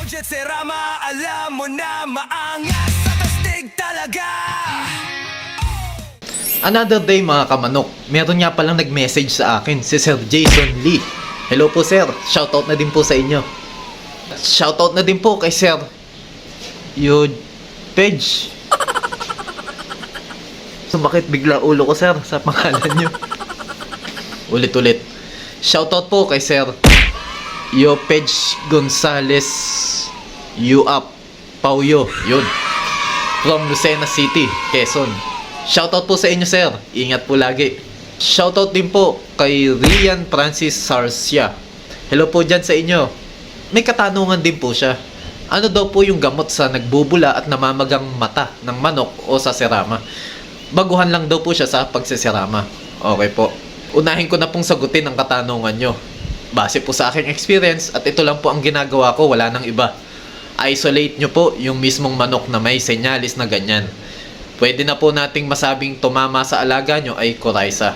Jet Serama, alam mo na maangas at astig talaga. Another day mga kamanok, meron nga palang nag-message sa akin, si Sir Jason Lee. Hello po sir, shoutout na din po sa inyo. Shoutout na din po kay Sir Page. Sumakit bigla ulo ko sir sa pangalan nyo. Ulit-ulit. Shoutout po kay Sir Page Gonzales Up Pauyo, yun. From Lucena City, Quezon. Shoutout po sa inyo sir, ingat po lagi. Shoutout din po kay Rian Francis Sarcia. Hello po dyan sa inyo. May katanungan din po siya. Ano daw po yung gamot sa nagbubula at namamagang mata ng manok o sa serama? Baguhan lang daw po siya sa pagsisirama. Okay po. Unahin ko na pong sagutin ang katanungan nyo. Base po sa aking experience at ito lang po ang ginagawa ko, wala nang iba. Isolate nyo po yung mismong manok na may senyalis na ganyan. Pwede na po nating masabing tumama sa alaga nyo ay coryza.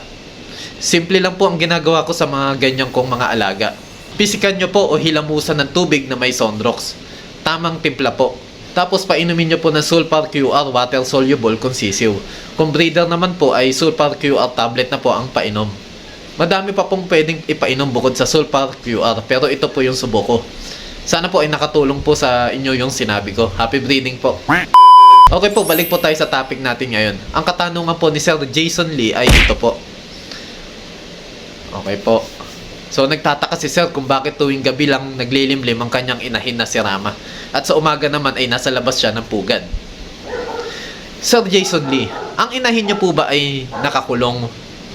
Simple lang po ang ginagawa ko sa mga ganyang kong mga alaga. Pisikan nyo po o hilamusan ng tubig na may Sonrox. Tamang timpla po. Tapos painumin nyo po ng Sulfar QR water soluble kung sisiw. Kung breeder naman po ay Sulfar QR tablet na po ang painom. Madami pa pong pwedeng ipainom bukod sa Sulfar QR, pero ito po yung subo ko. Sana po ay nakatulong po sa inyo yung sinabi ko. Happy breeding po. Okay po, balik po tayo sa topic natin ngayon. Ang katanungan po ni Sir Jason Lee ay ito po. Okay po. So nagtataka si Sir kung bakit tuwing gabi lang naglilimlim ang kanyang inahin na si Rama. At sa umaga naman ay nasa labas siya ng pugad. Sir Jason Lee, ang inahin niyo po ba ay nakakulong?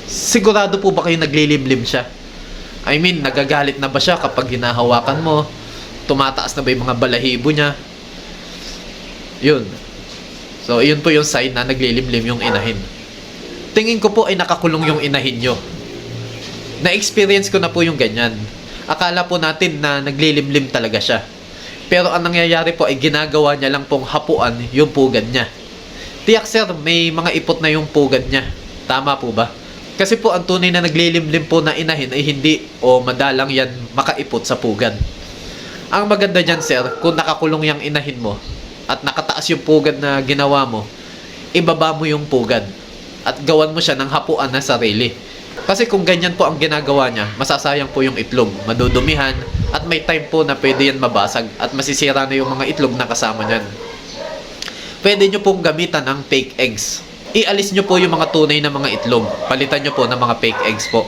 Sigurado po ba kayo naglilimlim siya? I mean, nagagalit na ba siya kapag hinahawakan mo? Tumataas na ba yung mga balahibo niya? Yun. So, yun po yung sign na naglilimlim yung inahin. Tingin ko po ay nakakulong yung inahin nyo. Na-experience ko na po yung ganyan. Akala po natin na naglilimlim talaga siya. Pero ang nangyayari po ay ginagawa niya lang pong hapuan yung pugad niya. Tiyak sir, may mga ipot na yung pugad niya. Tama po ba? Kasi po ang tunay na naglilimlim po na inahin ay hindi o madalang yan makaipot sa pugad. Ang maganda dyan sir, kung nakakulong yung inahin mo at nakataas yung pugad na ginawa mo, ibaba mo yung pugad at gawan mo siya ng hapuan na sarili. Kasi kung ganyan po ang ginagawa niya, masasayang po yung itlog, madudumihan, at may time po na pwede yan mabasag at masisira na yung mga itlog na kasama niyan. Pwede nyo pong gamitan ng fake eggs. Ialis nyo po yung mga tunay na mga itlog, palitan nyo po ng mga fake eggs po.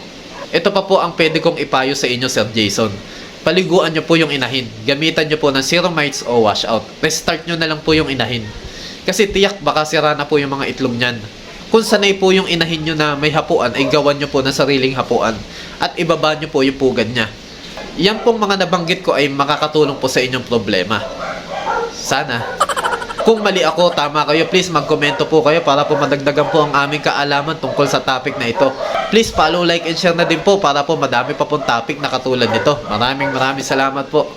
Ito pa po ang pwede kong ipayo sa inyo Sir Jason. Paliguan nyo po yung inahin. Gamitan nyo po ng Ceromites o washout. Restart nyo na lang po yung inahin. Kasi tiyak baka sira na po yung mga itlog nyan. Kung sanay po yung inahin nyo na may hapuan, ay gawan nyo po ng sariling hapuan. At ibaba nyo po yung pugad nya. Yan pong mga nabanggit ko ay makakatulong po sa inyong problema. Sana. Kung mali ako, tama kayo, please magkomento po kayo para po madagdagan po ang aming kaalaman tungkol sa topic na ito. Please follow, like, and share na din po para po madami pa pong topic na katulad nito. Maraming salamat po.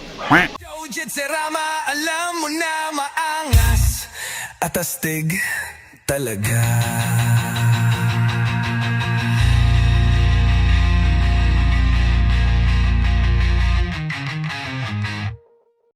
Jet Serama, alam mo na maangas at astig talaga.